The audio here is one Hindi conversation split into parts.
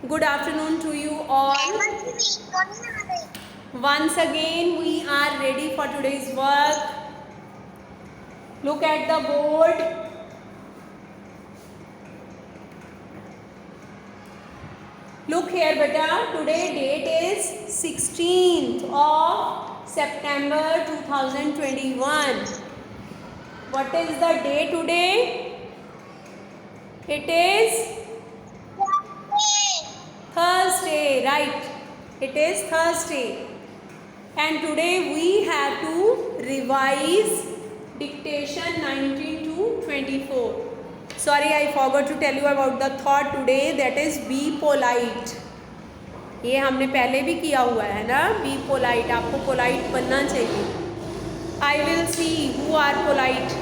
Good afternoon to you all. Once again, we are ready for today's work. Look at the board. Look here, beta. Today date is 16th of September 2021. What is the day today? It is Thursday, right? It is Thursday. And today we have to revise dictation 19 to 24. Sorry, I forgot to tell you about the thought today, that is be polite. ये हमने पहले भी किया हुआ है ना, be polite. आपको polite बनना चाहिए. I will see who are polite.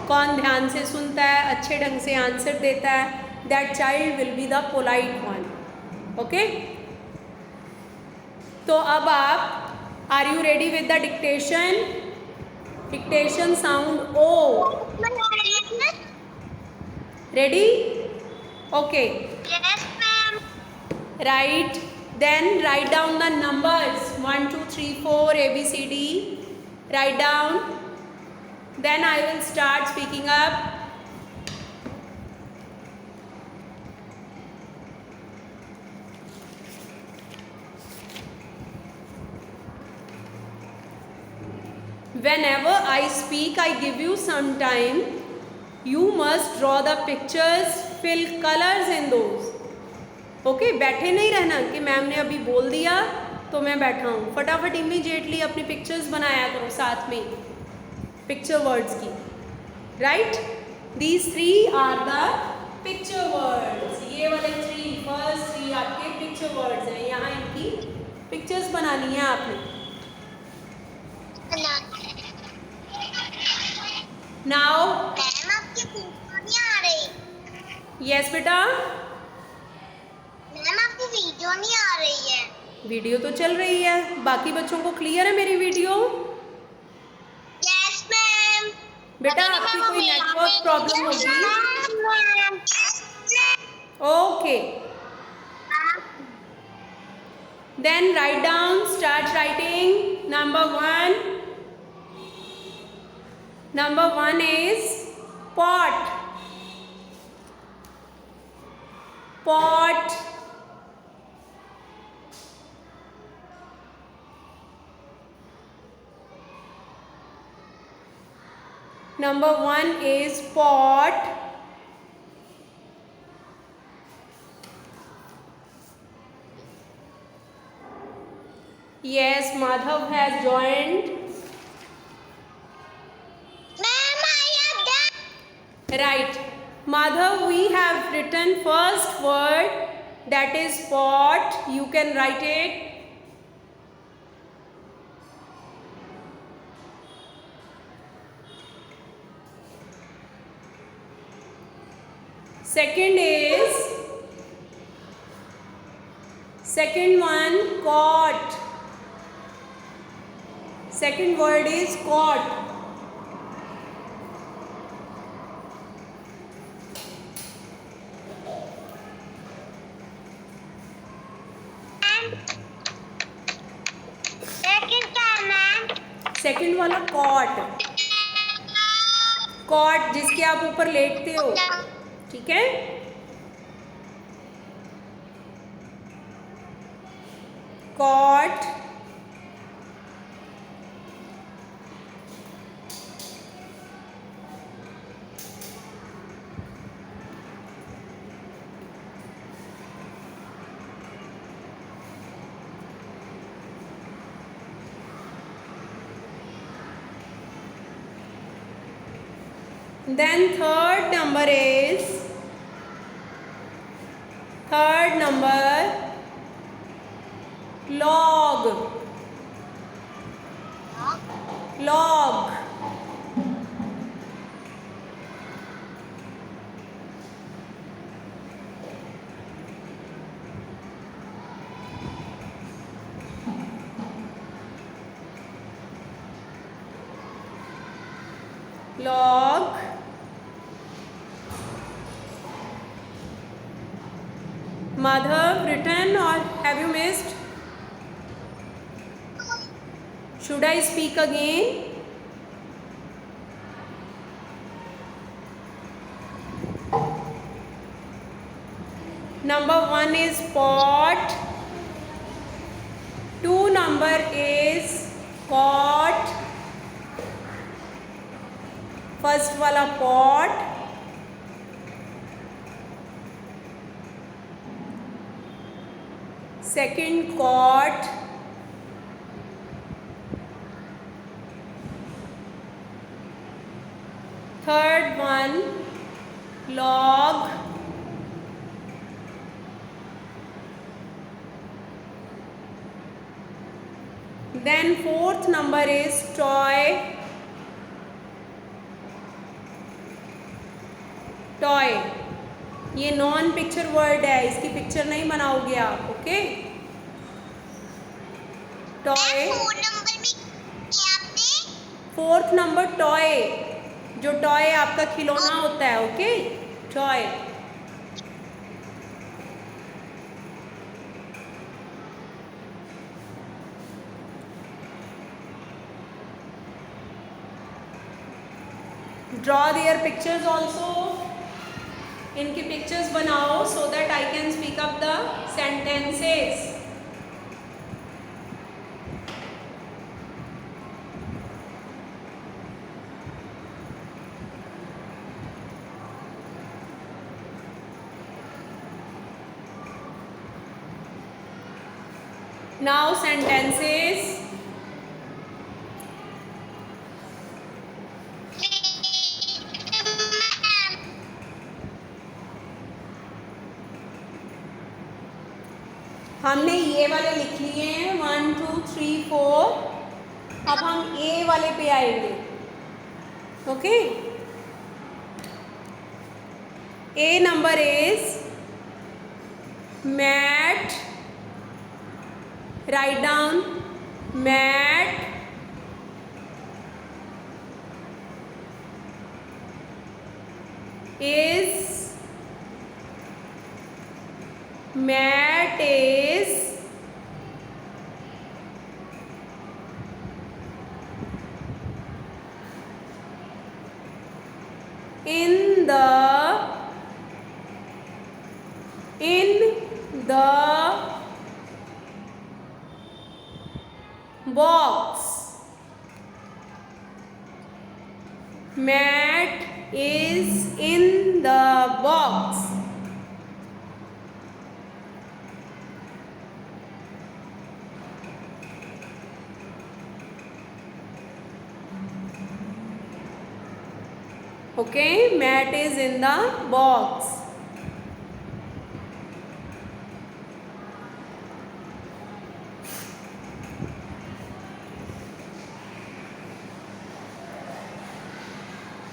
कौन ध्यान से सुनता है, अच्छे ढंग से आंसर देता है, that child will be the polite one. Okay? तो अब आप are you ready with the dictation? Dictation sound O. Ready? Okay. Yes, ma'am. Right. Then write down the numbers 1 2 3 4 ABCD. Write down. Then I will start speaking up. Whenever I speak, I give you some time. You must draw the pictures, fill colors in those. Okay? बैठे नहीं रहना कि मैम ने अभी बोल दिया तो मैं बैठा हूँ. फटाफट इमीडिएटली अपनी पिक्चर्स बनाया करो साथ में पिक्चर वर्ड्स की. Right? These three are the picture words. ये वाले फर्स्ट थ्री आपके पिक्चर वर्ड्स हैं. यहाँ इनकी पिक्चर्स बनानी है आपने. Now, मैम आपकी वीडियो नहीं आ रही. yes बेटा. मैम आपकी वीडियो नहीं आ रही है. वीडियो तो चल रही है. बाकी बच्चों को क्लियर है मेरी वीडियो? Yes ma'am. बेटा आपकी कोई नेटवर्क प्रॉब्लम होगी. Okay. Then write down. Start writing. Number 1. Number 1 is pot. Pot. Number 1 is pot. Yes, Madhav has joined. Right. Madhav, we have written first word, that is pot. You can write it. Second one, caught. Second word is caught. Second वाला कॉट. कॉट जिसके आप ऊपर लेटते हो. ठीक है? Cot. Then third number log. Log. log Madhav, written or have you missed? Should I speak again? Number 1 is pot. 2 number is cot. First वाला pot. Second cot. Third one log. Then fourth number is toy. Toy, ये नॉन पिक्चर वर्ड है, इसकी पिक्चर नहीं बनाओगे आप. Okay, toy. Fourth number toy, जो टॉय आपका खिलौना होता है. Okay, toy. Draw their pictures also. इनकी पिक्चर्स बनाओ so that I can speak up the sentences. Now sentences. हमने ये वाले लिख लिए हैं 1 2 3 4. अब हम ए वाले पे आएंगे. Okay, A number is mat. Write down. Mat is in the box. Mat is in the box. Okay, mat is in the box.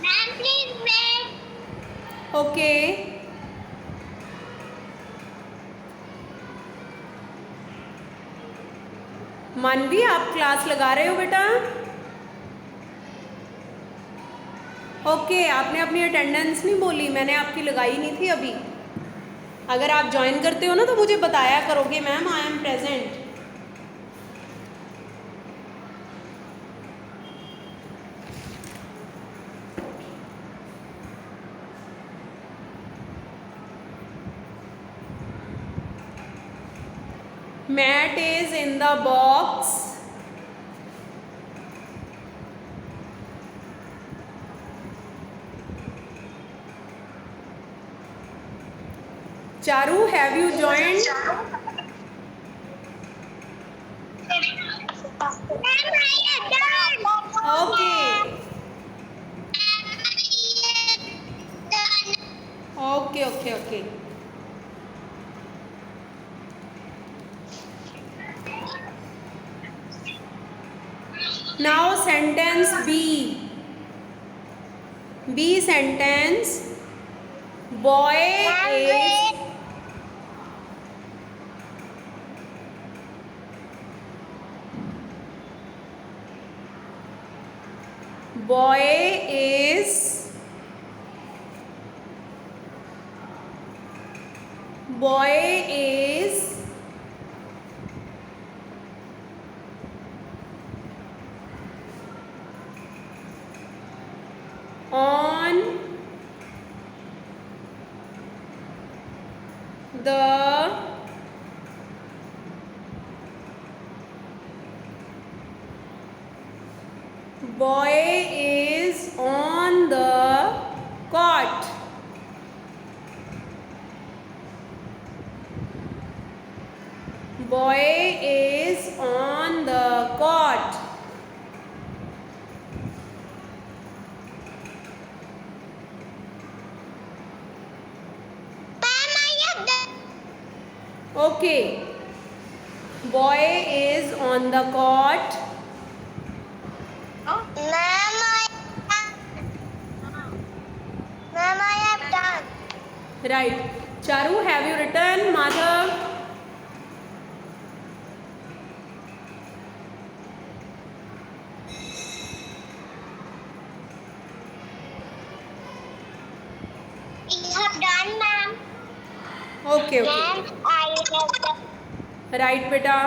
Ma'am, please wait. Okay. मानवी, आप क्लास लगा रहे हो बेटा? ओके, आपने अपनी अटेंडेंस नहीं बोली, मैंने आपकी लगाई नहीं थी अभी. अगर आप ज्वाइन करते हो ना तो मुझे बताया करोगे ma'am I am present. Mat is in the box. Charu, have you joined? Okay. Okay. Now sentence B. B sentence. Boy is boy is on the boy is on the cot. Boy is on the cot. Ma'am, I have done. Okay. Boy is on the cot. Ma'am, I have done. Right. Charu, have you written? Madhav? You have done, ma'am. Okay, okay. Ma'am, I have done. Right, beta.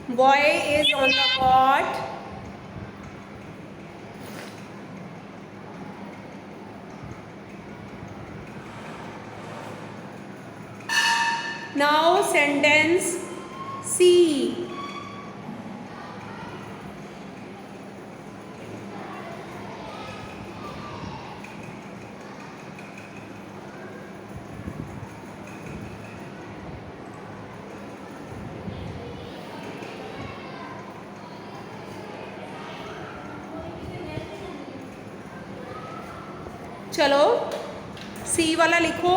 Boy is on the cot. Now sentence C. चलो सी वाला लिखो.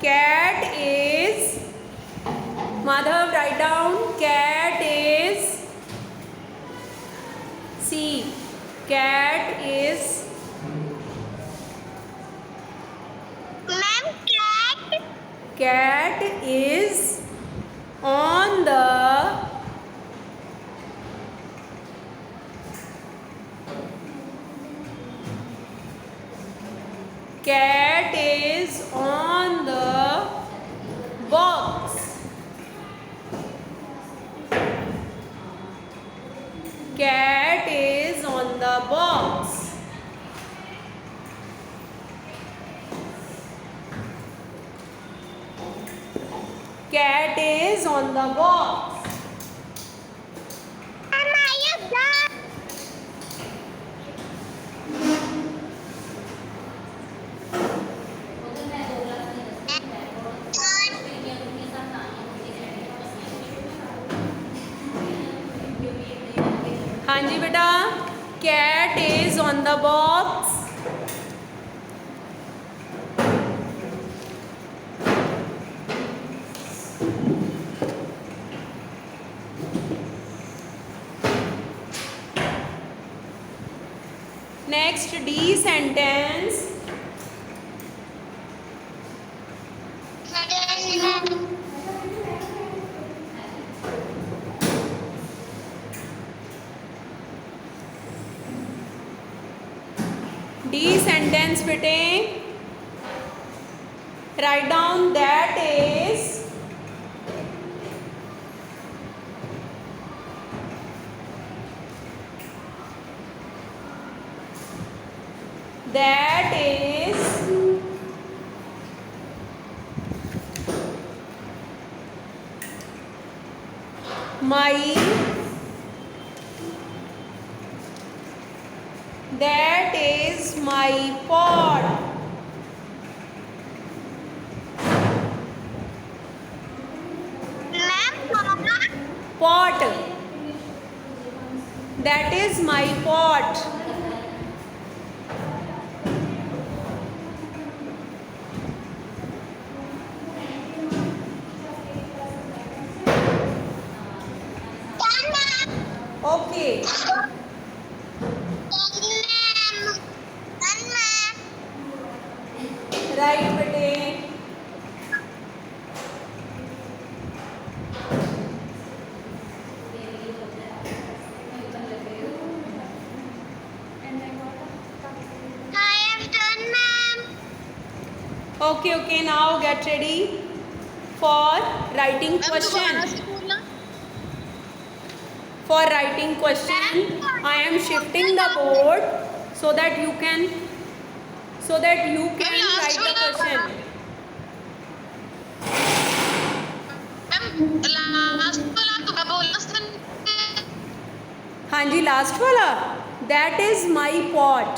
Cat is, Madhav write down. Cat is C. Cat is Ma'am, cat. cat is on the cat is on the box. Cat is on the box. Cat is on the box. Ma'am, I have done. हाँ जी बेटा. Cat is on the box. Next D sentence. D sentence fitting. Write down that is my that is my pot. Pot. That is my pot. Okay. Right, bete. Okay, okay, now get ready. for writing ma'am दोबारा question. से बोलना. For writing question, I am shifting the board so that you can write the question. Ma'am last वाला तो क्या बोलना. हाँ जी, लास्ट वाला. That is my pot.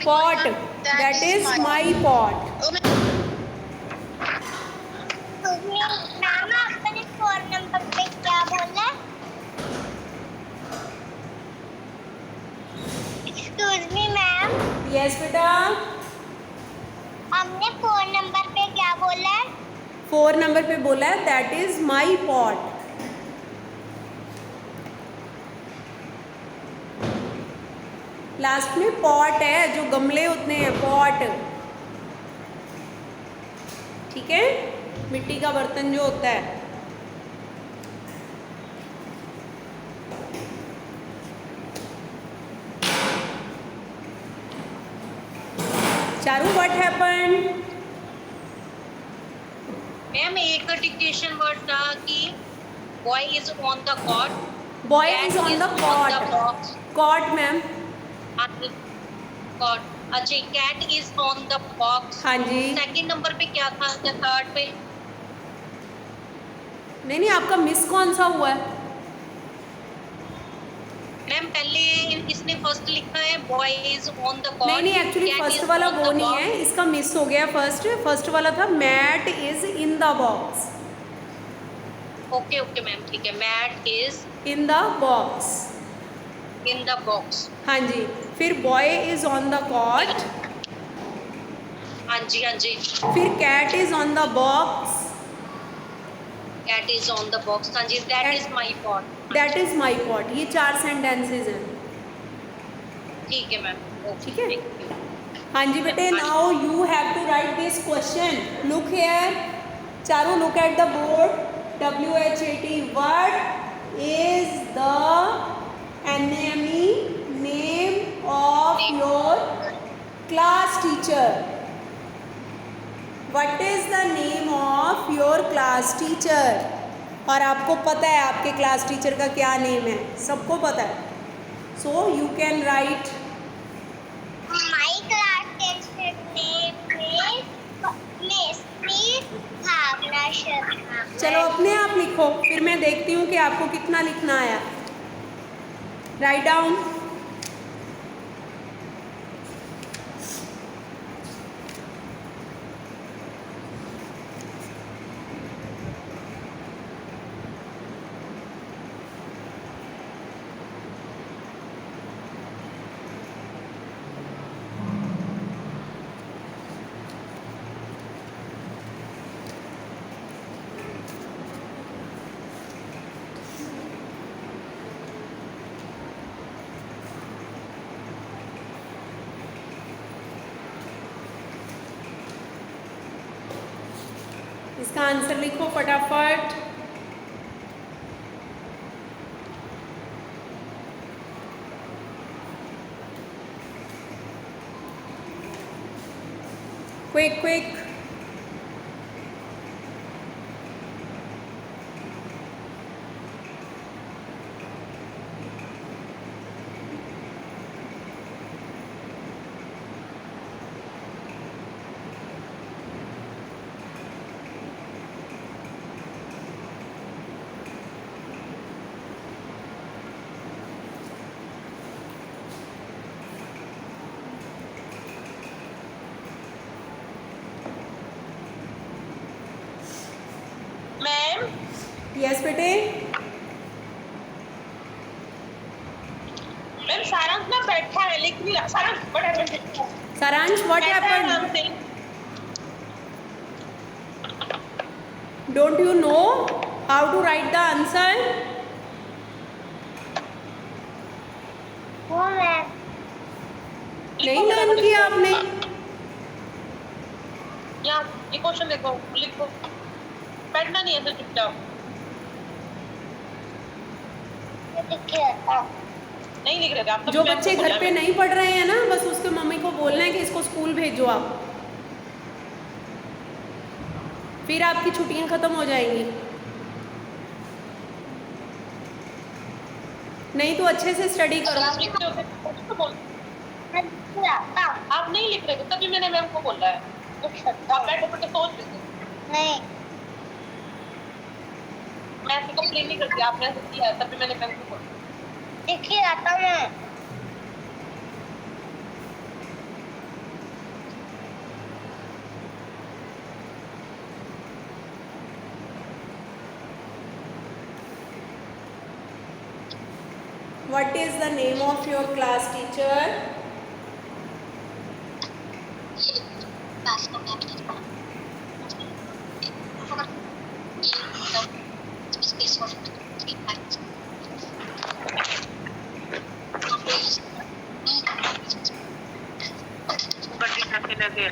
Pot. That is my pot. Ma'am आपने 4 नंबर पे क्या बोला? एक्सक्यूज मी मैम, Yes बेटा. हमने 4 नंबर पे क्या बोला? 4 नंबर पे बोला है that is my pot. Last में पॉट है, जो गमले होते हैं, पॉट. ठीक है, मिट्टी का बर्तन जो होता है. Charu, what happened? मैम एक डिक्टेशन वर्ड था कि boy is on the cot. Boy is on the cot. Cot ma'am. Cot. अच्छा, cat is on the box. हाँ जी. सेकंड नंबर पे क्या था या थर्ड पे? नहीं, आपका मिस कौन सा हुआ है? मैम पहले इसने फर्स्ट लिखा है boy is on the cot. नहीं, एक्चुअली फर्स्ट वाला वो नहीं है, इसका मिस हो गया. फर्स्ट वाला था mat is in the box. Okay ma'am, ठीक है. Mat is in the box. In the box. हाँ जी. फिर boy is on the cot. हाँ जी. फिर cat is on the box. Cat is on the box. हाँ जी. That is my pot. That is my pot. ये 4 सेंटेंसेज हैं. ठीक है मैम. ठीक है. हाँ जी बेटे, now you have to write this question. Look here Charu, look at the board. WHAT, what is the NAME, name of your class teacher? What is the name of your class teacher? और आपको पता है आपके क्लास टीचर का क्या नेम है, सबको पता है. So you can write. My class teacher name is Miss Bhavna Sharma. चलो अपने आप लिखो, फिर मैं देखती हूँ कि आपको कितना लिखना आया. Write down. इसका आंसर लिखो फटाफट. क्विक. मैम. यस बेटे. मैम सारांश ना बैठा है, लिख नहीं रहा. सारांश बड़ा बैठा है. Saransh, what happened? Don't you know how to write the answer? वो मैम नहीं लर्न किया आपने? यहाँ ये क्वेश्चन देखो, लिखो. बैठना नहीं है तो चुपचाप. लिख के आता हूँ। नहीं लिख रहे थे आप? जो बच्चे घर पे नहीं पढ़ रहे हैं ना, बस उसके मम्मी को बोलना है कि इसको स्कूल भेजो आप, फिर आपकी छुट्टियां खत्म हो जाएंगी। नहीं तो अच्छे से स्टडी करो। आप लिखते होते तो बोल, मैं लिख के आता हूँ। आप नहीं लिख रहे थे तभी मैंने मैम को बोला है। लिख सकता आप हूँ। बैठे बैठे सोच रहे थे। नहीं, मैं ऐसे कंप्लेन नहीं करती, आपने ऐसे किया है तभी मैंने मैम को बोला। लिख के आता हूँ मैं। What is the name of your class teacher? गड्डी करके लगे।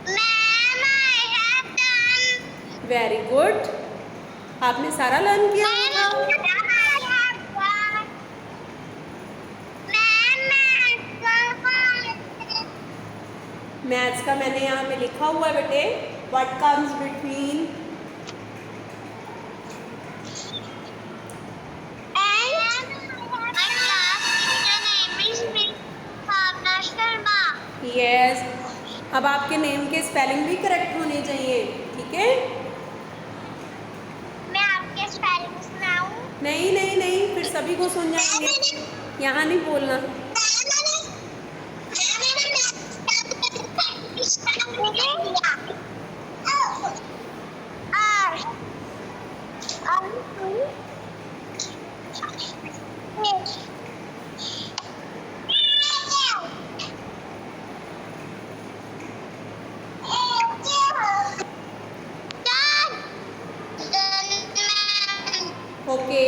Ma'am, I have done. Very good, आपने सारा लर्न किया होगा। मैथ्स का मैंने यहाँ पे लिखा हुआ है बेटे, व्हाट कम्स बिटवीन यस। अब आपके नेम के स्पेलिंग भी करेक्ट होने चाहिए, ठीक है? मैं आपके स्पेलिंग सुनाऊं? नहीं नहीं नहीं, फिर सभी को सुन जाएंगे, यहाँ नहीं बोलना। ओके,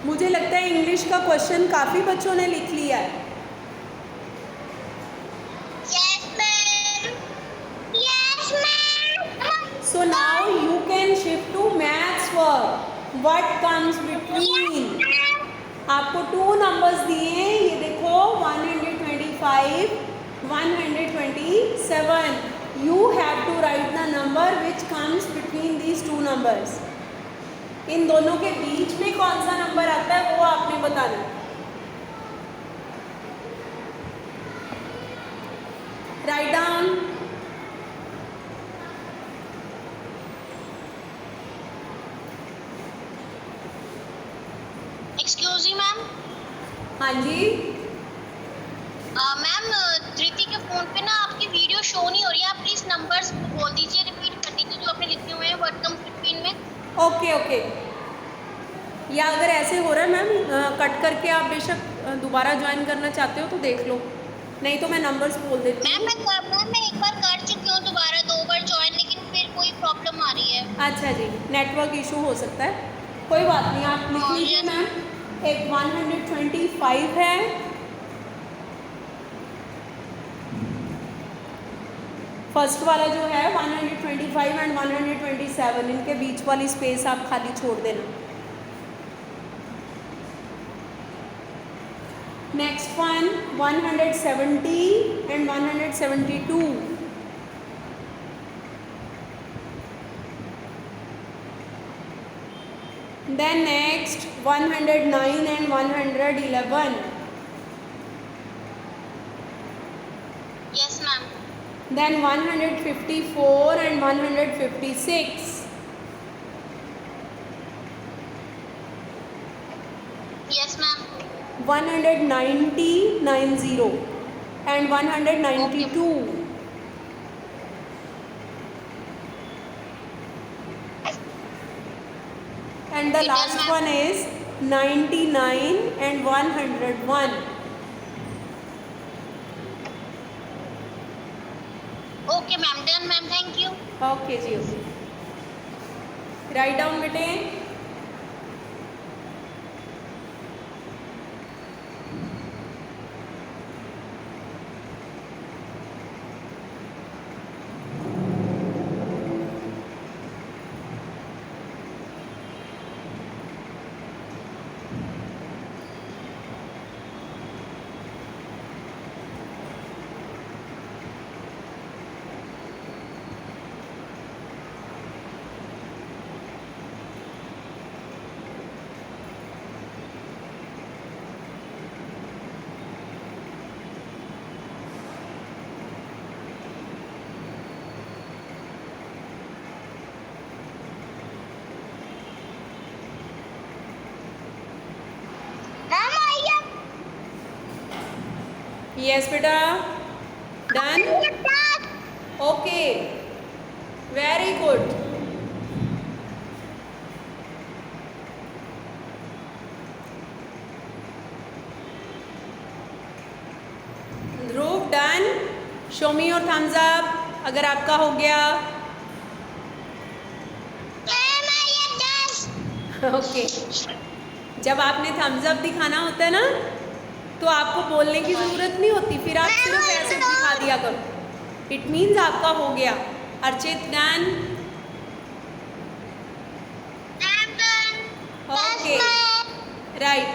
मुझे लगता है इंग्लिश का क्वेश्चन काफ़ी बच्चों ने लिख लिया है। So now you can shift to maths work. What comes between? आपको 2 नंबर्स दिए हैं, ये देखो 125, 127. You have to write the number which comes between these 2 numbers. इन दोनों के बीच में कौन सा नंबर आता है वो आपने बताना। Write down. Excuse me ma'am. हाँ जी, मैम धृति के फोन पे ना आपकी वीडियो शो नहीं हो रही है, आप प्लीज नंबर्स बोल दीजिए, रिपीट कर दीजिए जो आपने लिखे हुए हैं वर्ड कम्स बिटवीन में। Okay okay. या अगर ऐसे हो रहा है मैम, कट करके आप बेशक दोबारा ज्वाइन करना चाहते हो तो देख लो, नहीं तो मैं नंबर्स बोल देती हूँ। मैम मैं एक बार कर चुकी हूँ, दोबारा 2 बार ज्वाइन, लेकिन फिर कोई प्रॉब्लम आ रही है। अच्छा जी, नेटवर्क इशू हो सकता है, कोई बात नहीं, आप लिख लीजिए मैम। एक 125 है, फर्स्ट वाला जो है 125 एंड 127, इनके बीच वाली स्पेस आप खाली छोड़ देना। Next one 170 and 172, then next 109 and 111, yes ma'am. then 154 and 156, yes ma'am. 190 90 and 192, and the last one is 99 and 101. Okay ma'am, done ma'am, thank you. Okay जी, ओके। राइट डाउन बेटे। यस बेटा, done. Okay, very good. Dhruv done. Show me your thumbs up अगर आपका हो गया। ओके, जब आपने थम्स अप दिखाना होता है ना तो आपको बोलने की ज़रूरत नहीं होती, फिर आप सिर्फ ऐसे दिखा दिया करो। इट मीन्स आपका हो गया। Archit done. Okay, right.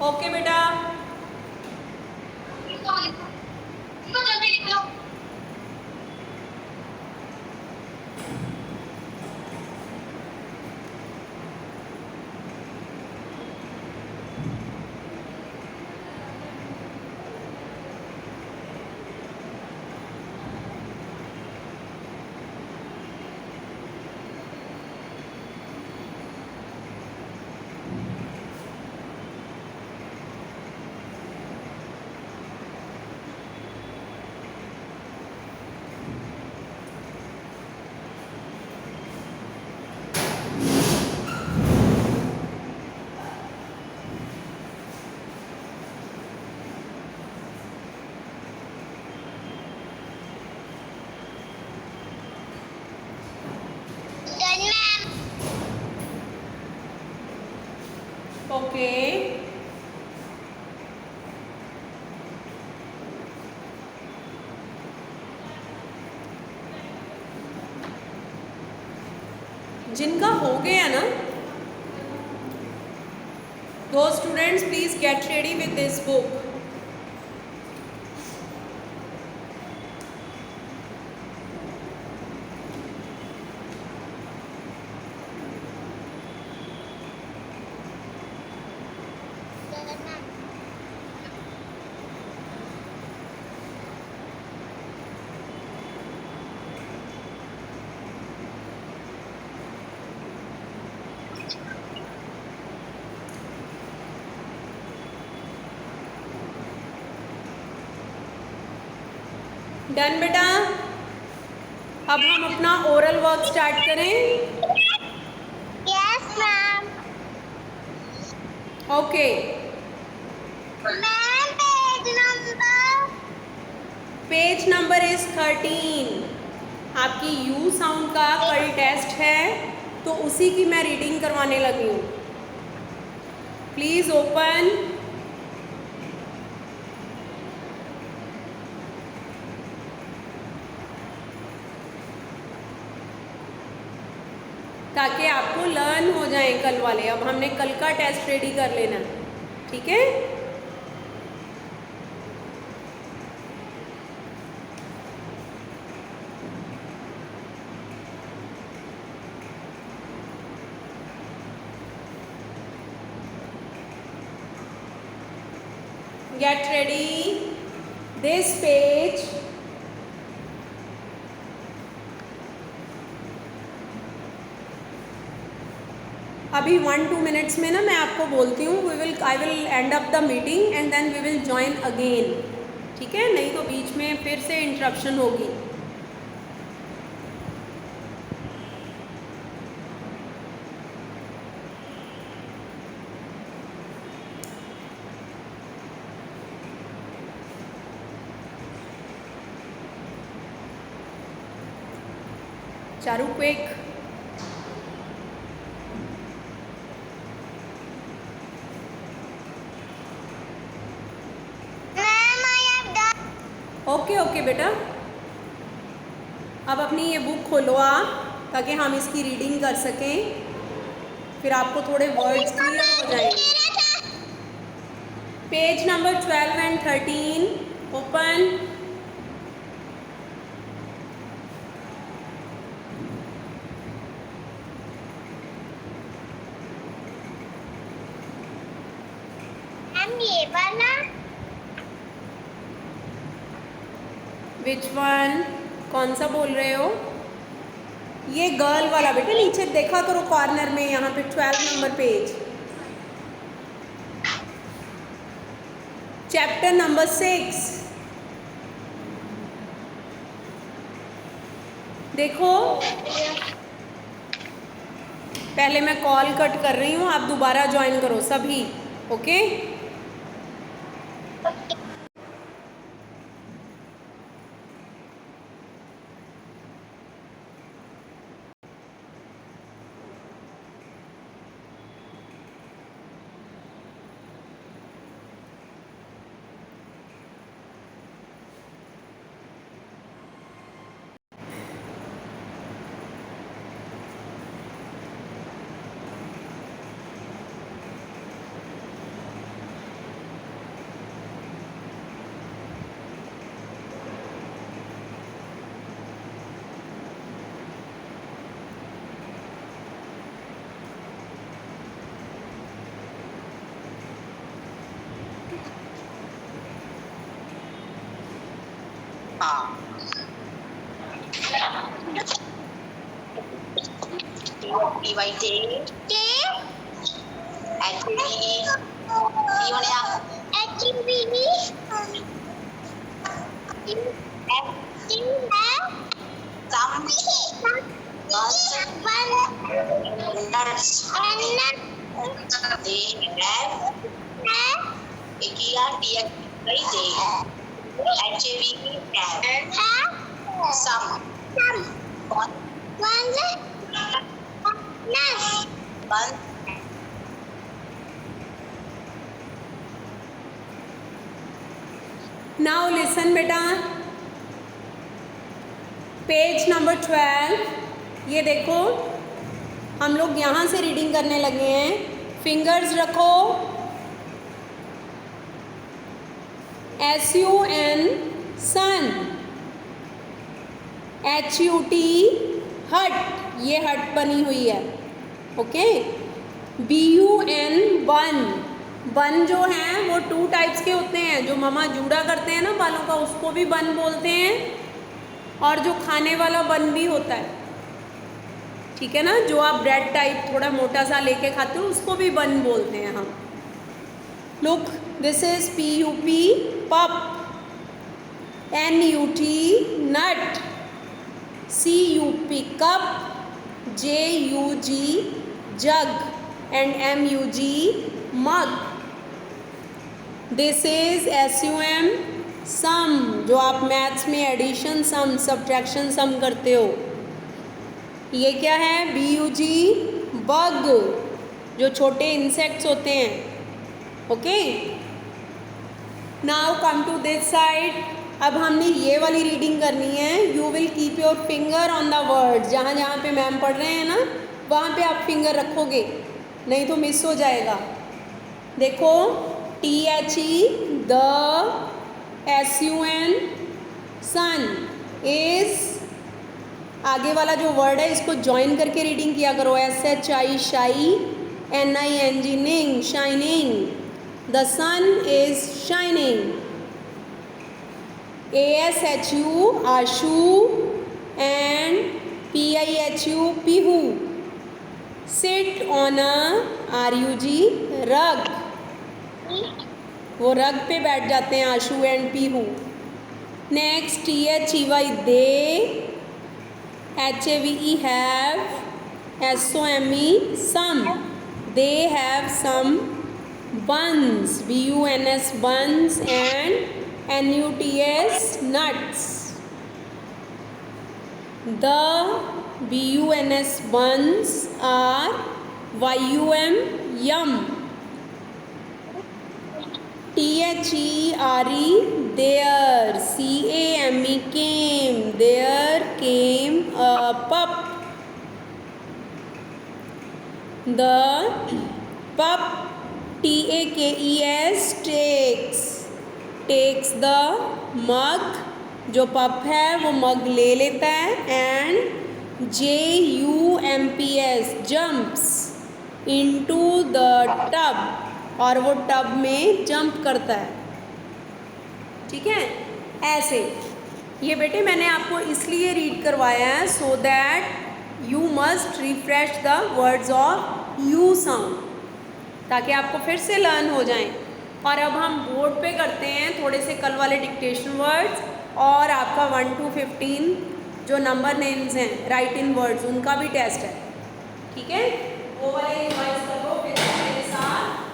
Okay बेटा, जल्दी लिख लो। ओके। जिनका हो गया ना, दो students please get ready with this book. Done बेटा, अब हम अपना ओरल वर्क स्टार्ट करें। Yes ma'am. Okay, ma'am page number is 13। आपकी यू साउंड का कल टेस्ट है तो उसी की मैं रीडिंग करवाने लगी हूँ। Please open. ताकि आपको लर्न हो जाए कल वाले। अब हमने कल का टेस्ट रेडी कर लेना, ठीक है? Get ready. This page अभी 1-2 मिनट्स में ना मैं आपको बोलती हूँ। I will end up the meeting and then we will join again, ठीक है? नहीं तो बीच में फिर से इंटरप्शन होगी। चारू क्विक। ओके ओके बेटा, अब अपनी ये बुक खोलो आप, ताकि हम इसकी रीडिंग कर सकें, फिर आपको थोड़े वर्ड्स क्लियर हो जाएंगे। Page number 12 and 13 open. ये वाला विच वन, कौन सा बोल रहे हो? ये गर्ल वाला बेटा, नीचे देखा करो कॉर्नर में, यहाँ पे 12 नंबर पेज, चैप्टर नंबर 6। देखो, पहले मैं कॉल कट कर रही हूँ, आप दोबारा ज्वाइन करो सभी, ओके? नाउ लिसन बेटा, पेज नंबर 12, ये देखो हम लोग यहाँ से रीडिंग करने लगे हैं। फिंगर्स रखो, SUN सन, HUT हट, ये हट बनी हुई है, ओके? BUN बन, बन जो हैं वो 2 टाइप्स के होते हैं, जो ममा जूड़ा करते हैं ना बालों का, उसको भी बन बोलते हैं, और जो खाने वाला बन भी होता है, ठीक है ना, जो आप ब्रेड टाइप थोड़ा मोटा सा लेके खाते हो उसको भी बन बोलते हैं हम। Look, this is PUP pup, NUT nut, CUP cup, JUG jug, and MUG mug. This is SUM sum, जो आप मैथ्स में एडिशन सम, सब्ट्रैक्शन सम करते हो। ये क्या है? BUG बग, जो छोटे इंसेक्ट्स होते हैं, okay? Now come to this side. अब हमने ये वाली रीडिंग करनी है। You will keep your finger on the word, जहाँ जहाँ पे मैम पढ़ रहे हैं ना, वहाँ पे आप फिंगर रखोगे, नहीं तो मिस हो जाएगा। देखो, THE the, SUN sun, is, आगे वाला जो वर्ड है इसको ज्वाइन करके रीडिंग किया करो। SHI shi, NING ning, shining, the sun is shining. ASHU Ashu, and PIHU Pihu. Sit on a RUG rug, वो रग पे बैठ जाते हैं Ashu and Pihu. Next THEY they, HAVE have, SOME some, they have some buns, BUNS buns, and NUTS nuts. The BUNS buns are YUM yum. THERE there. CAME came. There came a pup. The pup TAKES takes the mug. जो पप है वो मग ले लेता है. And JUMPS jumps into the tub, और वो टब में जंप करता है. ठीक है, ऐसे. ये बेटे मैंने आपको इसलिए रीड करवाया है so that you must refresh the words of you sound, ताकि आपको फिर से लर्न हो जाएं. और अब हम बोर्ड पे करते हैं थोड़े से कल वाले डिक्टेशन वर्ड्स, और आपका 1 to 15 जो नंबर नेम्स हैं राइट इन वर्ड्स उनका भी टेस्ट है. ठीक है, वो वाले रिवाइज करो फिर मेरे साथ.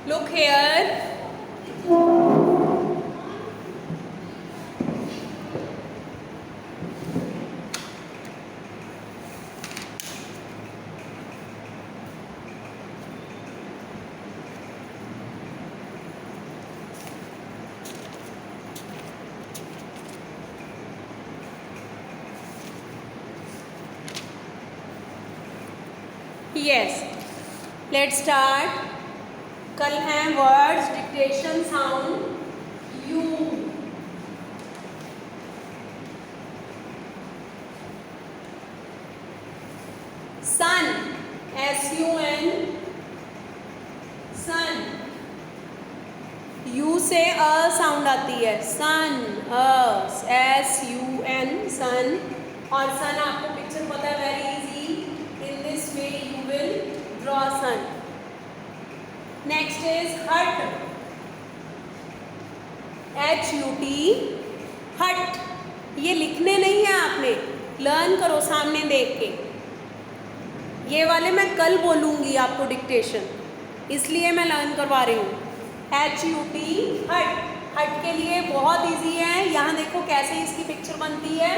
Look here. Yes, let's start. कल हैं words dictation sound U. Sun SUN sun. U से अ साउंड आती है. सन SUN सन. और सन आपको पिक्चर पता है very easy. In this way you will draw sun. Next is hut HUT हट. ये लिखने नहीं है आपने, लर्न करो सामने देख के. ये वाले मैं कल बोलूँगी आपको डिक्टेशन, इसलिए मैं लर्न करवा रही हूँ. HUT हट. हट के लिए बहुत इजी है. यहाँ देखो कैसे इसकी पिक्चर बनती है.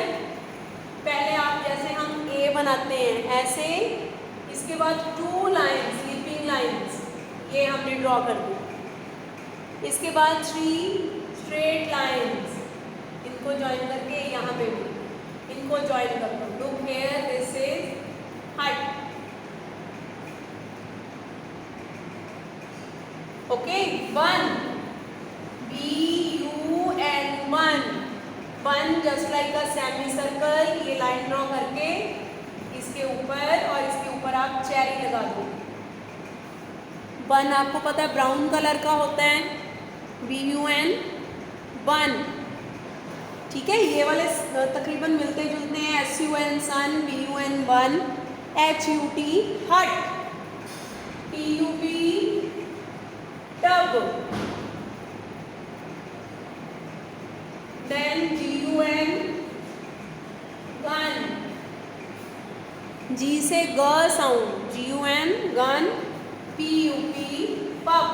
पहले आप जैसे हम A बनाते हैं ऐसे, इसके बाद 2 लाइन्स स्लीपिंग लाइन्स ये हमने ड्रॉ कर दी. इसके बाद 3 स्ट्रेट लाइन्स, इनको ज्वाइन करके यहाँ पे भी इनको ज्वाइन कर दो. लुक हियर, दिस इज हट. ओके, बन BUN बन. बन just like a semi circle. ये लाइन ड्रॉ करके इसके ऊपर और इसके ऊपर आप चेरी लगा दो. बन आपको पता है ब्राउन कलर का होता है. BUN बन. ठीक है, ये वाले तकरीबन मिलते जुलते हैं. SUN sun, BUN bun, HUT hut, TUB tub, then GUN gun. G से ग sound. GUN gun. PUP pup.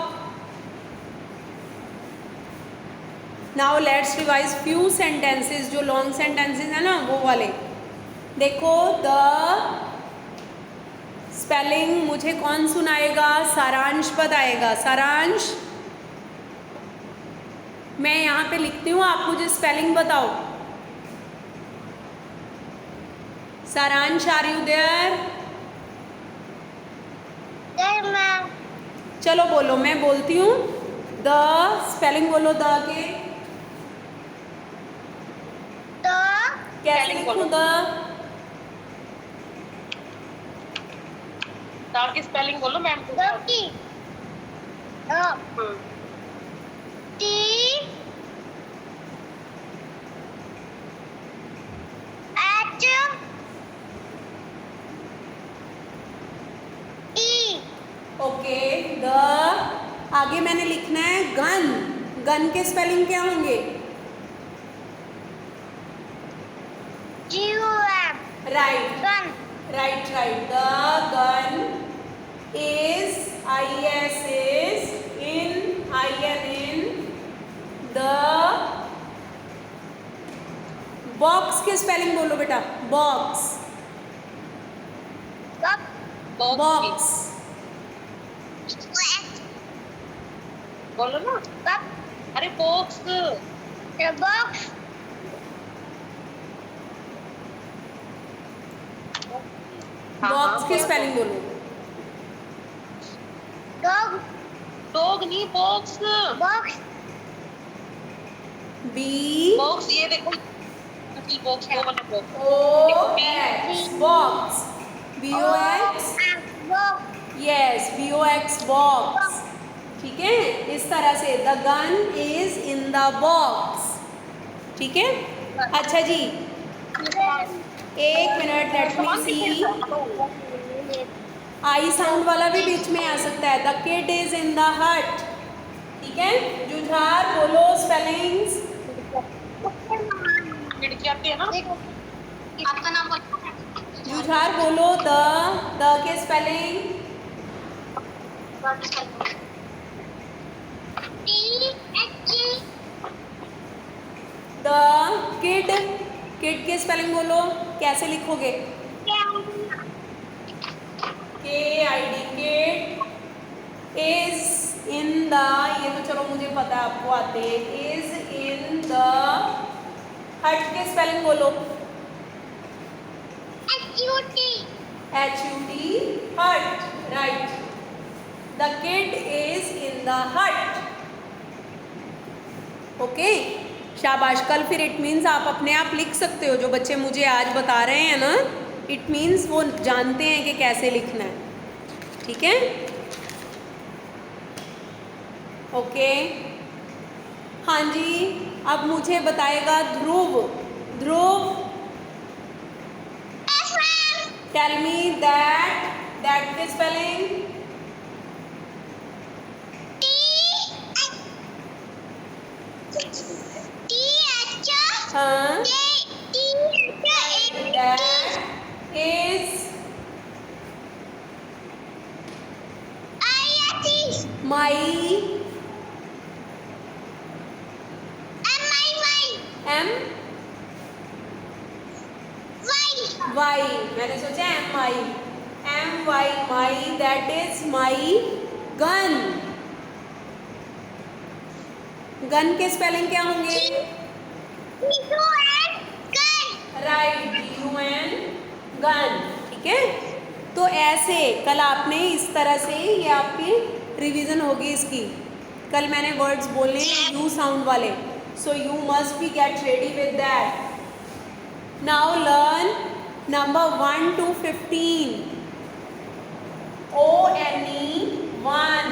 Now let's revise few sentences. जो लॉन्ग सेंटेंसेस है ना वो वाले देखो. द स्पेलिंग मुझे कौन सुनाएगा? सारांश बताएगा. सारांश, मैं यहाँ पे लिखती हूँ, आप मुझे स्पेलिंग बताओ. सारांश, आर यू देयर? चलो बोलो, मैं बोलती हूँ. द स्पेलिंग बोलो. द के कैसे लिखूं? द की स्पेलिंग बोलो मैम. ओके. द आगे मैंने लिखना है गन. गन के स्पेलिंग क्या होंगे? Right. The gun is IS is in, IN in the box की स्पेलिंग बोलो बेटा, बॉक्स, बॉक्स, बोलो ना, अरे बॉक्स, बॉक्स, बॉक्स की स्पेलिंग बोलो, डॉग, डॉग नहीं, बॉक्स, बॉक्स, B बॉक्स, ये देखो बॉक्स, वो वाला box, O X, box, BOX, box, yes BOX box, ठीक है, इस तरह से the gun is in the box, ठीक है। अच्छा जी, एक minute, let me C, I sound वाला भी बीच में आ सकता है, the kid is in the हट, ठीक है। जुझार बोलो स्पेलिंग्स, खिड़की आती है ना, आपका नाम बोलो, जुझार बोलो द के स्पेलिंग, द किड, किड के स्पेलिंग बोलो, कैसे लिखोगे, KID, kid is in the, ये तो चलो मुझे पता है आपको आते हैं, इज इन द हट के स्पेलिंग बोलो, HUT हट, right, the kid is in the हट, ओके, शाबाश। कल फिर इट मीन्स आप अपने आप लिख सकते हो, जो बच्चे मुझे आज बता रहे हैं ना, इट मीन्स वो जानते हैं कि कैसे लिखना है, ठीक है, ओके। हाँ जी, अब मुझे बताएगा ध्रुव, ध्रुव टेल मी दैट के स्पेलिंग, हाँ, that is my M Y, मैंने सोचा MY, my, that is my gun, gun के स्पेलिंग क्या होंगे, राइट, GUN गन, ठीक है। तो ऐसे कल आपने इस तरह से, ये आपकी रिवीजन होगी इसकी, कल मैंने वर्ड्स बोलने हैं यू साउंड वाले, so you must be get ready with that. Now learn number 1 to 15, ONE 1,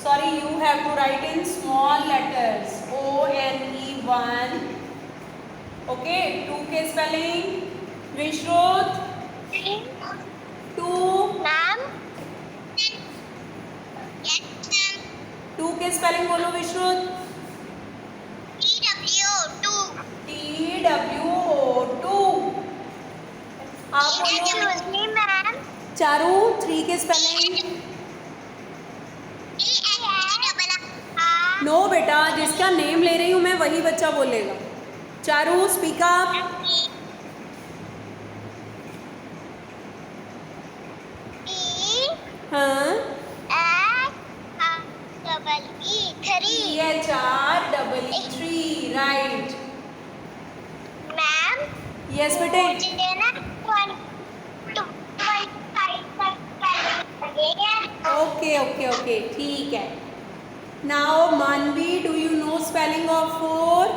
sorry you have to write in small letters, ONE 1, okay। 2 के स्पेलिंग विश्रुत, 2, 2 के स्पेलिंग बोलो विश्रुत, TWO2, आप बोलो चारू, 3 के स्पेलिंग, नो बेटा, जिसका नेम ले रही हूँ मैं वही बच्चा बोलेगा, चारू स्पीक अप, हाँ, THREE, राइट, यस बेटे, ओके ओके ओके, ठीक है। Now Manvi, do you know spelling of 4?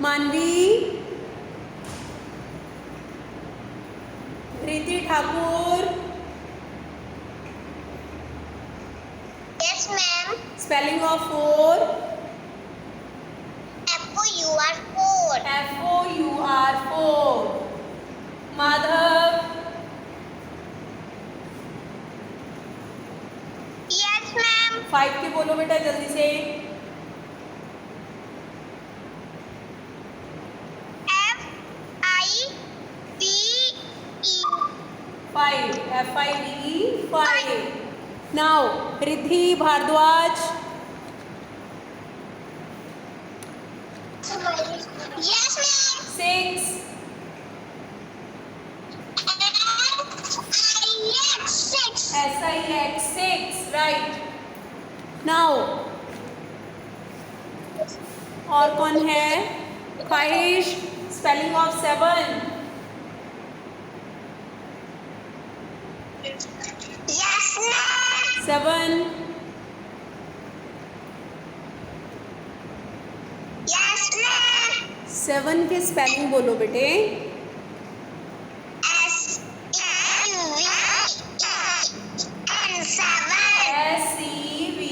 Manvi, Preeti Thakur, Yes, ma'am. Spelling of 4? FOUR4. FOUR4, Madhav, Yes, ma'am. 5 के बोलो बेटा जल्दी से, FIVE 5. Now Riddhi Bhardwaj. Yes, ma'am. 6. SIX 6. Right. Now और कौन है? ख्वाहिश, spelling of 7. Yes, ma'am. 7. Yes, ma'am. 7 के स्पेलिंग बोलो बेटे.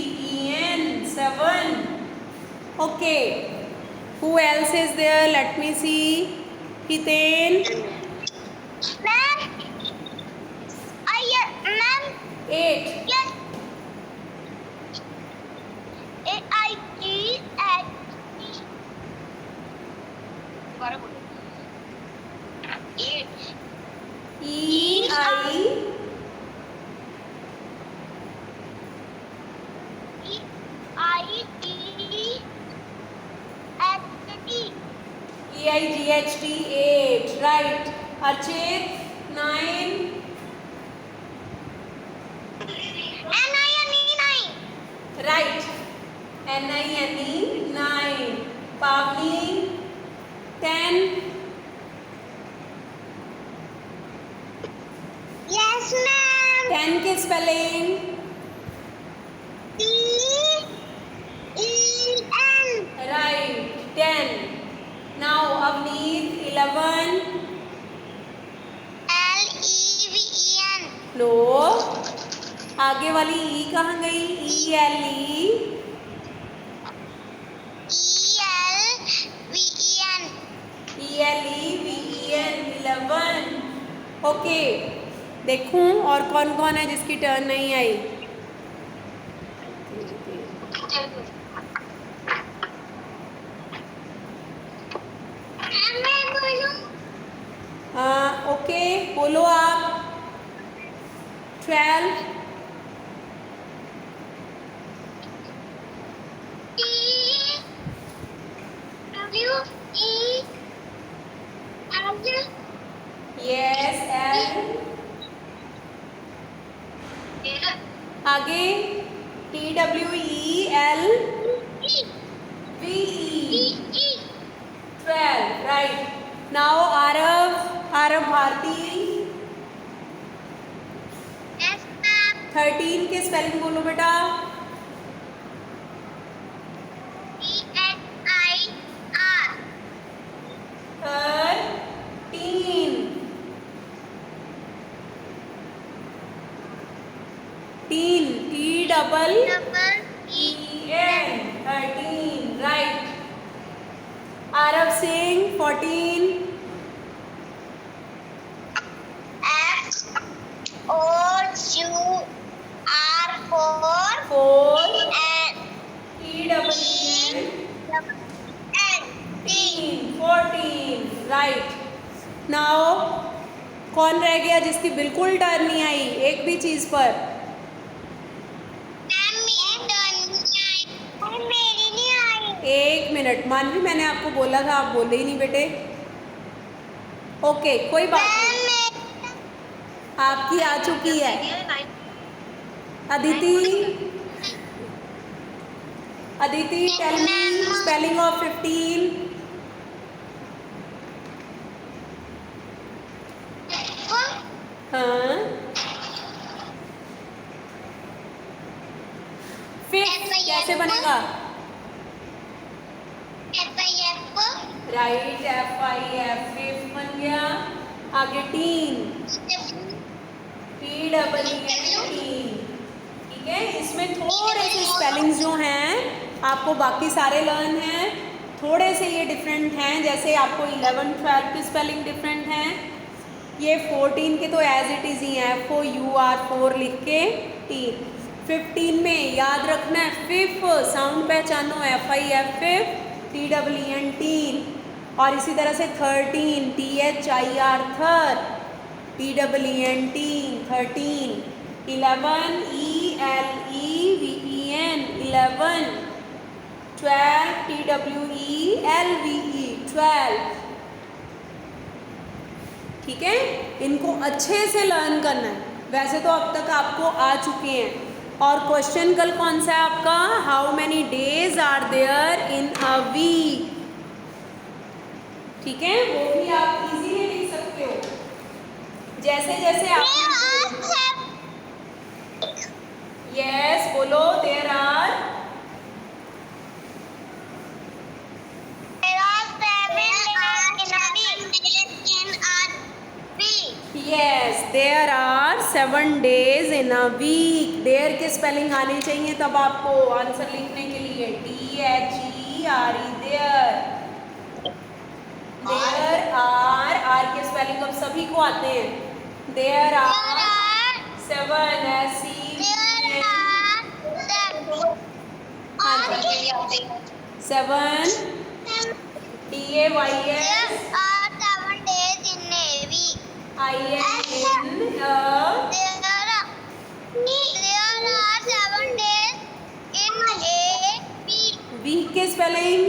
SEVEN 7. Okay. Who else is there? Let me see. Hiten. Ma'am. Ma'am. 8. Yes. AIT at दोबारा बोलो. 8. EI EIGHT 8. Right. Archit 9. Right. NINE 9. Pavni 10. Yes, ma'am. 10 के spelling. TEN. Right. 10. Now Avneet 11. LEVEN. लो आगे वाली ई कहाँ गई? ELE ELEVEN 11. ओके. देखूं और कौन कौन है जिसकी टर्न नहीं आई. मैं बोलूं? ओके बोलो आप. 12. Yes. L. आगे TWELVE 12. Right. Now Aarav Bharti 13 के स्पेलिंग बोलो बेटा. TEEN 13. Right. Aarav Singh 14. FOR 4. and TEEN N 14. Right. Now कौन रह गया जिसकी बिल्कुल टर्न नहीं आई एक भी चीज़ पर? मेरी नहीं आई. 1 मिनट. मानवी मैंने आपको बोला था, आप बोले ही नहीं बेटे. ओके कोई बात नहीं. आपकी आ चुकी है. Aditi tell me spelling of 15. हाँ. 5 कैसे बनेगा? राइट. FIF 5 बन गया. आगे टीन TEEN. ठीक है. इसमें थोड़े से स्पेलिंग्स जो हैं आपको बाकी सारे लर्न हैं, थोड़े से ये डिफरेंट हैं. जैसे आपको 11 12 की स्पेलिंग डिफरेंट हैं. ये 14 के तो एज इट इज़ ही हैं. FOUR लिख के टीन. 15 में याद रखना है फिफ साउंड पहचानो. FIF TEEN tin. और इसी तरह से 13 THIR थर. TEEN, teen, 13, 11, ELEVEN, 11, 12, TWELVE, 12. ठीक है, इनको अच्छे से लर्न करना है। वैसे तो अब तक आपको आ चुके हैं। और क्वेश्चन कल कौन सा है आपका? How many days are there in a week? ठीक है, वो भी आप इजीली लिख सकते हो जैसे जैसे आप। यस, बोलो। There are Yes, there are 7 days in a week. There की स्पेलिंग आनी चाहिए तब आपको आंसर लिखने के लिए। THERE, there. There are, R की स्पेलिंग अब सभी को आते हैं। There are 7, SEVEN, DAYS, week के स्पेलिंग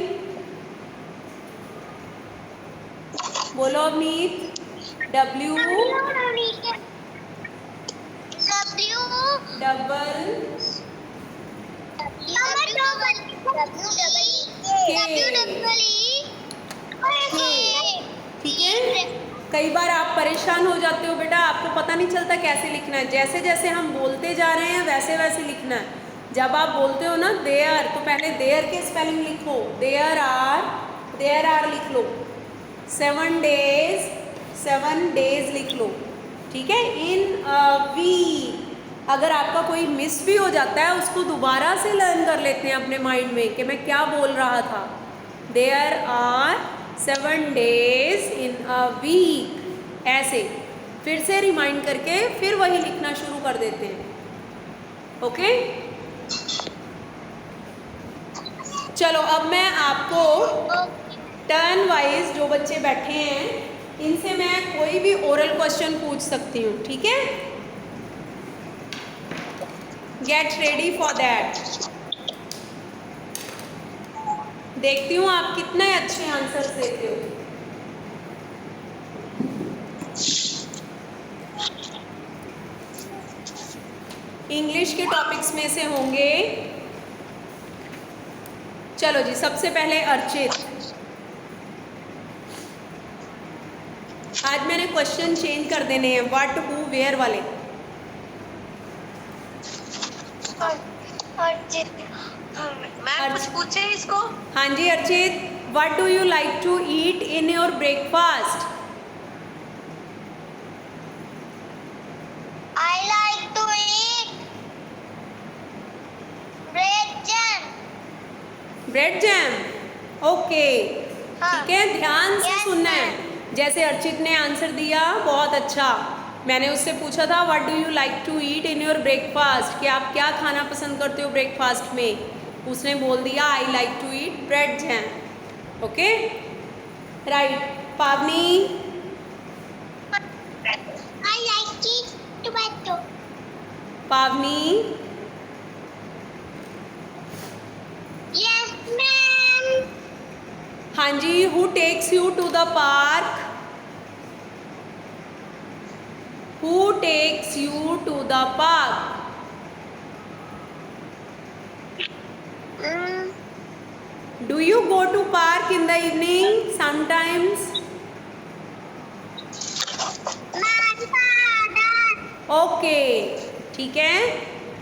बोलो अवनीत। W डबल ठीक है। कई बार आप परेशान हो जाते हो बेटा, आपको पता नहीं चलता कैसे लिखना है। जैसे जैसे हम बोलते जा रहे हैं वैसे वैसे लिखना है। जब आप बोलते हो ना देयर, तो पहले देयर के स्पेलिंग लिखो। देयर आर लिख लो। 7 डेज, 7 डेज लिख लो। ठीक है। इन अ वीक, अगर आपका कोई मिस भी हो जाता है उसको दोबारा से लर्न कर लेते हैं अपने माइंड में कि मैं क्या बोल रहा था। There are 7 days in a week, ऐसे फिर से रिमाइंड करके फिर वही लिखना शुरू कर देते हैं। ओके, चलो अब मैं आपको टर्न वाइज जो बच्चे बैठे हैं इनसे मैं कोई भी ओरल क्वेश्चन पूछ सकती हूँ। ठीक है, गेट रेडी फॉर दैट। देखती हूँ आप कितने अच्छे आंसर देते हो। इंग्लिश के टॉपिक्स में से होंगे। चलो जी, सबसे पहले अर्चित। आज मैंने क्वेश्चन चेंज कर देने हैं, व्हाट, हु, वेयर वाले। मैम कुछ पूछे इसको? हाँ जी Archit, what do you like to eat in your breakfast? I like to eat bread jam. Bread jam, okay. हाँ। ठीक है, ध्यान से Yes, सुनना है। जैसे अर्चित ने आंसर दिया, बहुत अच्छा। मैंने उससे पूछा था what do you like to eat in your breakfast, कि आप क्या खाना पसंद करते हो ब्रेकफास्ट में। उसने बोल दिया I like to eat bread jam. Okay, right. Pavani? I like to eat tomato. पावनी? Yes, ma'am. हाँ जी, who takes you to the park? Who takes you to the park? Do you go to park in the evening sometimes? My father. Okay, ठीक है।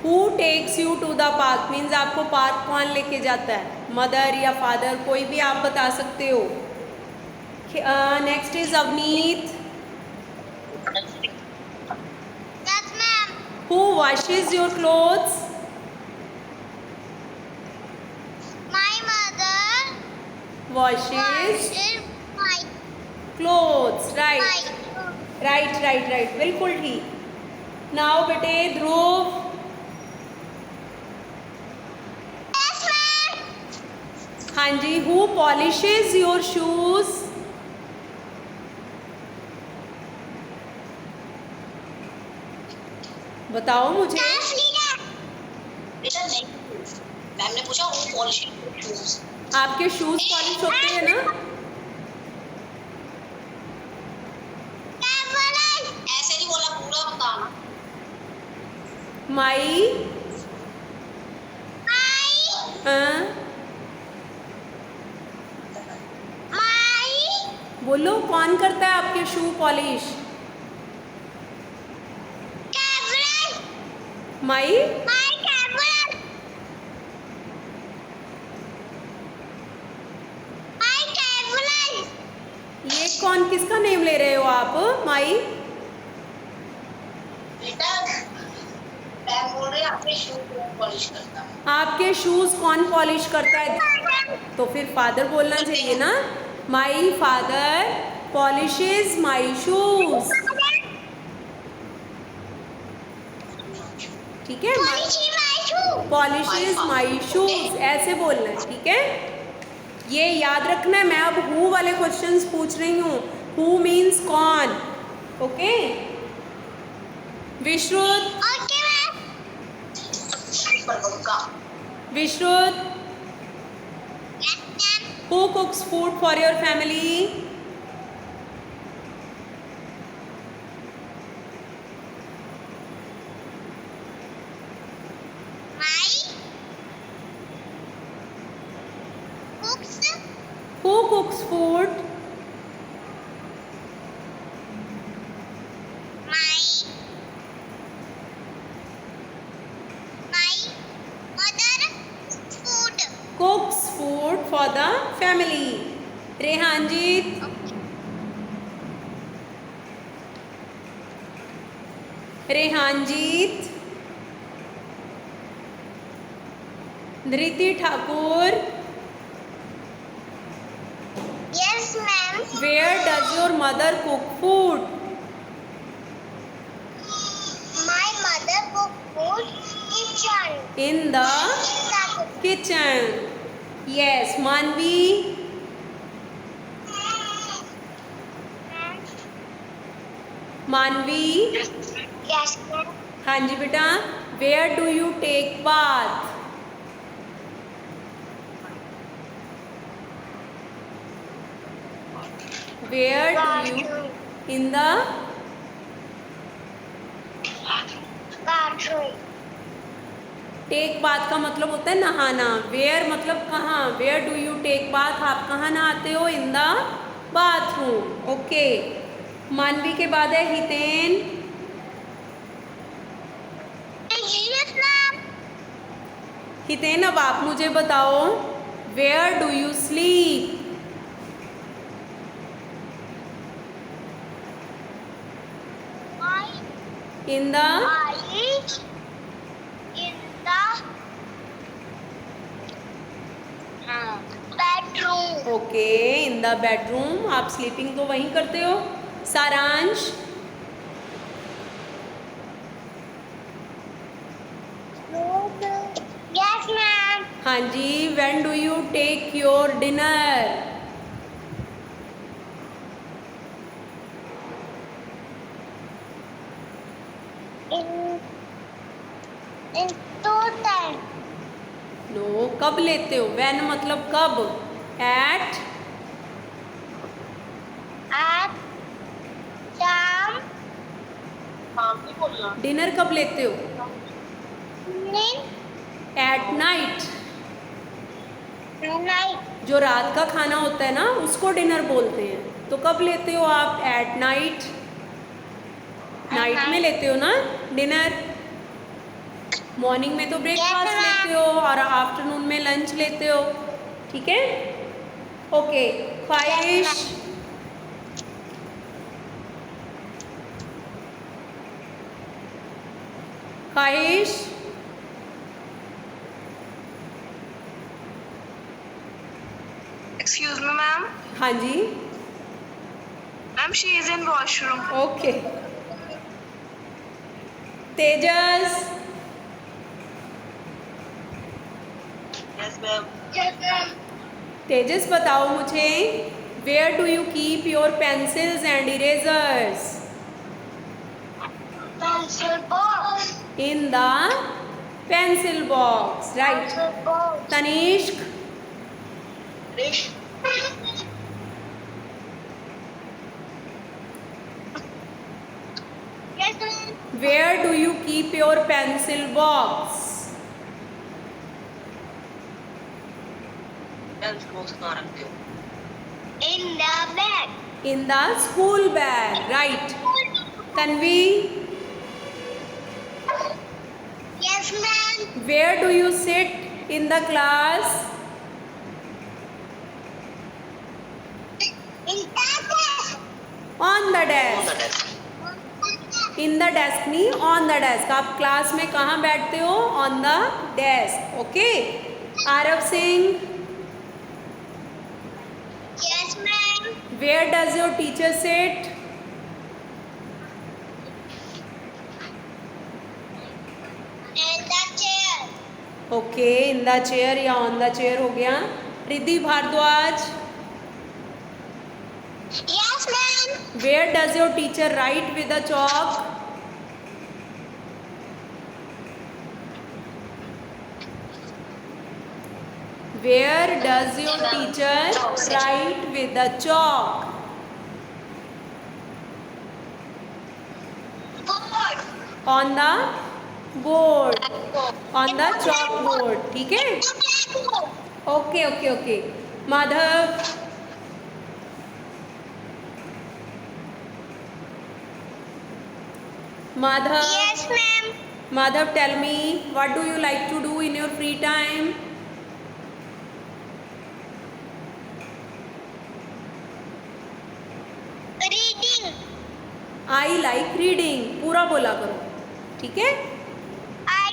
Who takes you to the park means आपको पार्क कौन लेके जाता है, मदर या फादर, कोई भी आप बता सकते हो। Next is Avneet. Yes, ma'am. Who washes your clothes? My mother washes washes my clothes, right clothes. Right right right, बिल्कुल ठीक। नाउ बेटे ध्रुव। Yes, ma'am. हाँ जी, हु पॉलिशेज योर शूज? बताओ मुझे। बेटा नहीं, मैम ने पूछा वो पॉलिशिंग शूज। आपके शूज पॉलिश होते हैं ना? ऐसे नहीं बोला, पूरा बताना। माई बोलो, कौन करता है आपके शू पॉलिश? माई ये कौन, किसका नेम ले रहे हो आप? माई बेटा मैम बोल रहे हैं आपके शूज पॉलिश करता है। आपके शूज कौन पॉलिश करता है? तो फिर फादर बोलना चाहिए ना। My father polishes my shoes. ठीक है, पॉलिशेज माई शूज ऐसे बोलना है। ठीक है, ये याद रखना है। मैं अब हु वाले क्वेश्चंस पूछ रही हूँ। हु मीन्स कौन। Okay Vishrut, Vishrut, who cooks food for your family? Who cooks food? Cooks food for the family. Rehanjeet, Rehanjeet, Dhriti Thakur, Yes, ma'am. where does your mother cook food? My mother cook food kitchen. In the kitchen. Yes, Manvi, मानवी। Yes, ma'am. हाँ जी बेटा, where do you take bath? Where do you? In the bathroom. Take bath का मतलब होता है नहाना। वेयर मतलब कहाँ। Where do you take bath, आप कहाँ नहाते हो? In the bathroom. ओके, मानवी के बाद है हितेन। Yes, ma'am. हितेन अब आप मुझे बताओ, where do you sleep? In the bedroom. Okay, in the bedroom. आप स्लीपिंग तो वहीं करते हो। Saransh, Yes, ma'am. हाँ जी, when do you take your dinner? In two time. No, कब लेते हो? व्हेन मतलब कब। एट At शाम. शाम नहीं बोलना। डिनर कब लेते हो? Evening. At night. Night. जो रात का खाना होता है ना, उसको डिनर बोलते हैं। तो कब लेते हो आप? At night. नाइट में लेते हो ना डिनर। मॉर्निंग में तो ब्रेकफास्ट लेते हो और आफ्टरनून में लंच लेते हो। ठीक है, ओके। ख्वाहिश, ख्वाहिश, Excuse me, ma'am. हाँ जी, Ma'am, she is in washroom. ओके। Tejas, Yes, ma'am. Yes, ma'am. Tejas बताओ मुझे, where do you keep your pencils and erasers? Pencil box. in the pencil box. Right. Tanishq, Yes, ma'am. where do you keep your pencil box? In the bag. In the school bag. Right. Tanvi, Yes, ma'am. where do you sit in the class? In the bag. On the desk. In the desk नहीं, ऑन द डेस्क. आप क्लास में कहाँ बैठते हो? On the desk. Okay. Aarav Singh, Yes, ma'am. Where does your teacher sit? In the chair. ओके, इन द चेयर या ऑन द चेयर हो गया. Riddhi Bharadwaj, Yes, ma'am. Where does your teacher write with the chalk? Where does your teacher write with the chalk? Board. On the board. On the chalkboard. ठीक है? Blackboard. Okay, okay, okay. Madhav, Madhav, Yes, ma'am. Madhav, tell me, what do you like to do in your free time? Reading. I like reading. पूरा बोला करो. ठीक है? I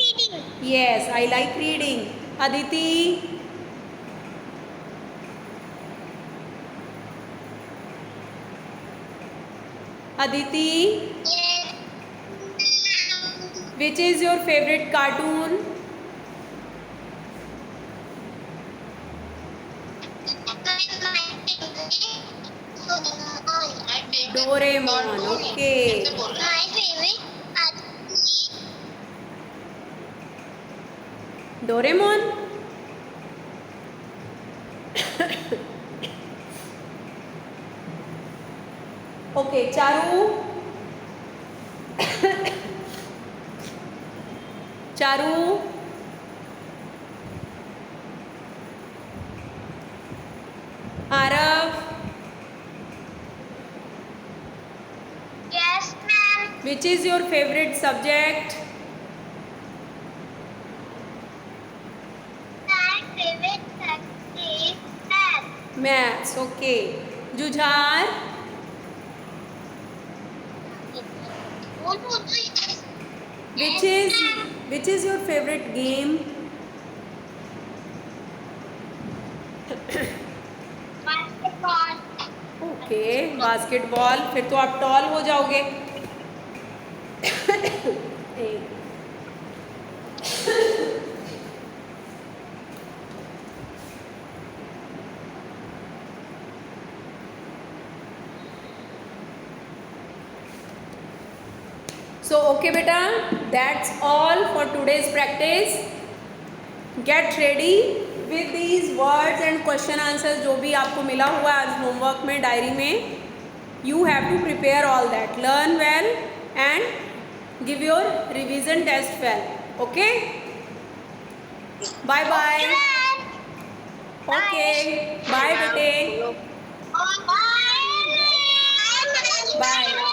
reading. Yes, I like reading. Aditi, Aditi, Yes. which is your favorite cartoon? Doraemon. Okay. My favorite Doraemon. Okay, Charu. Charu. Arav. Yes, ma'am. Which is your favorite subject? My favorite subject is math. Maths. Okay. Jujhar. Which is your favorite game? Basketball. Okay, basketball. फिर तो आप टॉल हो जाओगे. So okay beta, that's all for today's practice. Get ready with these words and question answers जो भी आपको मिला हुआ है आज होमवर्क में, डायरी में. You have to prepare all that. Learn well and give your revision test well. Okay? Bye bye. Okay. Bye bete. Bye. Bye.